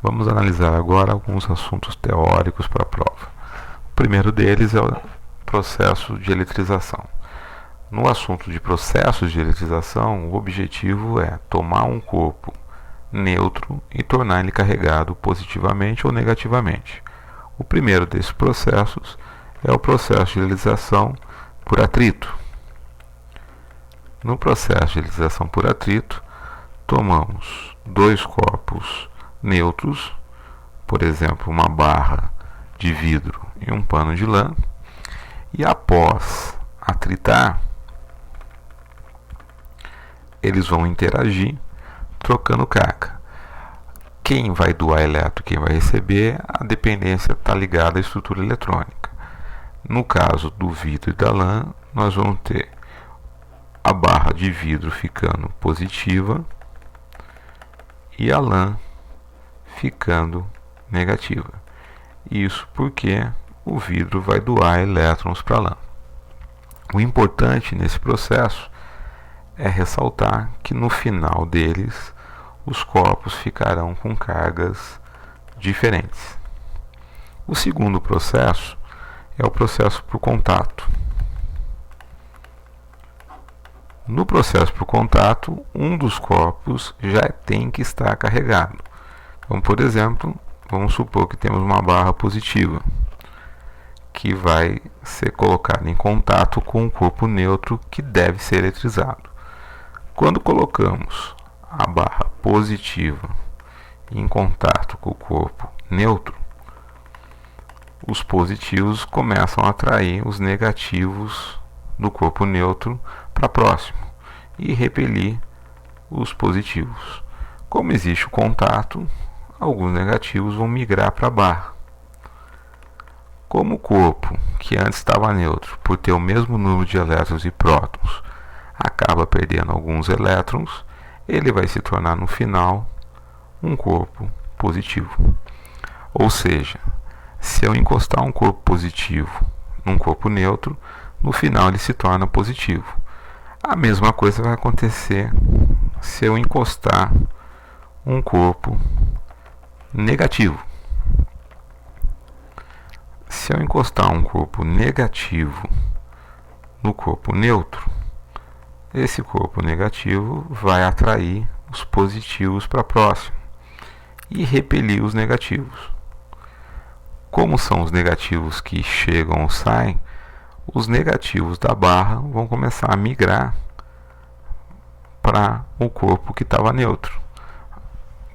Vamos analisar agora alguns assuntos teóricos para a prova. O primeiro deles é o processo de eletrização. No assunto de processos de eletrização, o objetivo é tomar um corpo neutro e tornar ele carregado positivamente ou negativamente. O primeiro desses processos é o processo de eletrização por atrito. No processo de eletrização por atrito, tomamos dois corpos neutros, por exemplo, uma barra de vidro e um pano de lã, e após atritar, eles vão interagir trocando carga. Quem vai doar elétron, quem vai receber, a dependência está ligada à estrutura eletrônica. No caso do vidro e da lã, nós vamos ter a barra de vidro ficando positiva e a lã ficando negativa. Isso porque o vidro vai doar elétrons para a lã. O importante nesse processo é ressaltar que no final deles os corpos ficarão com cargas diferentes. O segundo processo é o processo por contato. No processo por contato, um dos corpos já tem que estar carregado. Então, por exemplo, vamos supor que temos uma barra positiva que vai ser colocada em contato com um corpo neutro que deve ser eletrizado. Quando colocamos a barra positiva em contato com o corpo neutro, os positivos começam a atrair os negativos do corpo neutro para próximo e repelir os positivos. Como existe o contato, alguns negativos vão migrar para a barra. Como o corpo, que antes estava neutro, por ter o mesmo número de elétrons e prótons, acaba perdendo alguns elétrons, ele vai se tornar no final um corpo positivo. Ou seja, se eu encostar um corpo positivo num corpo neutro, no final ele se torna positivo. A mesma coisa vai acontecer se eu encostar um corpo negativo. Se eu encostar um corpo negativo no corpo neutro, esse corpo negativo vai atrair os positivos para próximo e repelir os negativos. Como são os negativos que chegam ou saem, os negativos da barra vão começar a migrar para o corpo que estava neutro,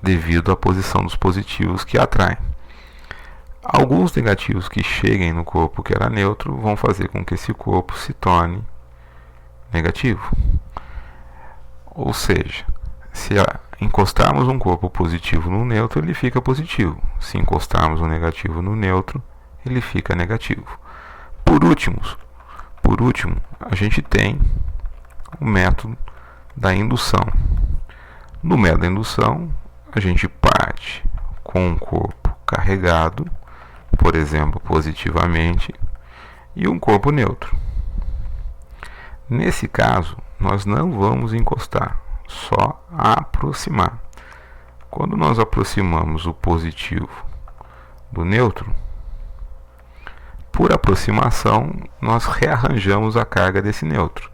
devido à posição dos positivos que atraem. Alguns negativos que cheguem no corpo que era neutro vão fazer com que esse corpo se torne negativo. Ou seja, se encostarmos um corpo positivo no neutro, ele fica positivo. Se encostarmos um negativo no neutro, ele fica negativo. Por último, a gente tem o método da indução. No método da indução, a gente parte com um corpo carregado, por exemplo, positivamente, e um corpo neutro. Nesse caso, nós não vamos encostar, só aproximar. Quando nós aproximamos o positivo do neutro, por aproximação, nós rearranjamos a carga desse neutro,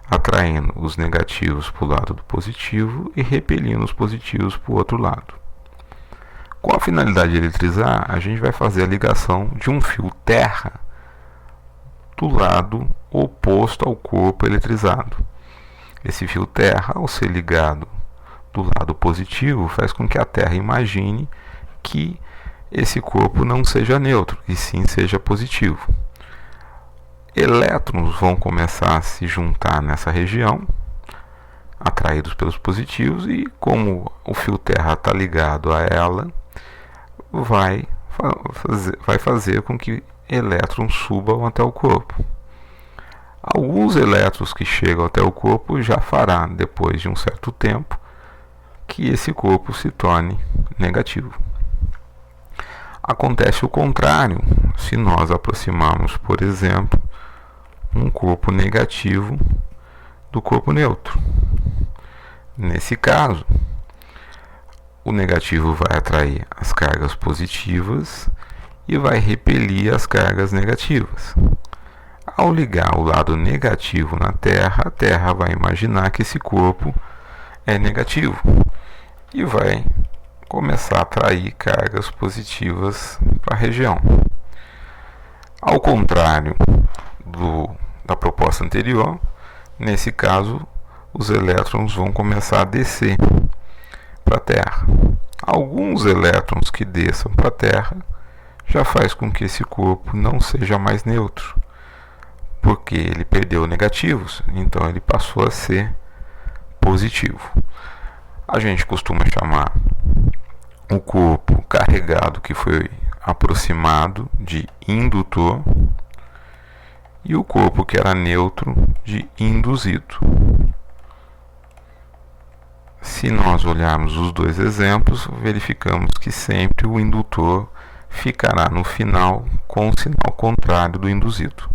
atraindo os negativos para o lado do positivo e repelindo os positivos para o outro lado. Com a finalidade de eletrizar, a gente vai fazer a ligação de um fio terra do lado oposto ao corpo eletrizado. Esse fio terra, ao ser ligado do lado positivo, faz com que a Terra imagine que esse corpo não seja neutro, e sim seja positivo. Elétrons vão começar a se juntar nessa região, atraídos pelos positivos, e como o fio terra está ligado a ela, vai fazer com que elétrons subam até o corpo. Alguns elétrons que chegam até o corpo já fará, depois de um certo tempo, que esse corpo se torne negativo. Acontece o contrário se nós aproximarmos, por exemplo, um corpo negativo do corpo neutro. Nesse caso, o negativo vai atrair as cargas positivas e vai repelir as cargas negativas. Ao ligar o lado negativo na Terra, a Terra vai imaginar que esse corpo é negativo e vai começar a atrair cargas positivas para a região. Ao contrário da proposta anterior, nesse caso, os elétrons vão começar a descer para a Terra. Alguns elétrons que desçam para a Terra já faz com que esse corpo não seja mais neutro, porque ele perdeu negativos, então ele passou a ser positivo. A gente costuma chamar o corpo carregado que foi aproximado de indutor e o corpo que era neutro de induzido. Se nós olharmos os dois exemplos, verificamos que sempre o indutor ficará no final com o sinal contrário do induzido.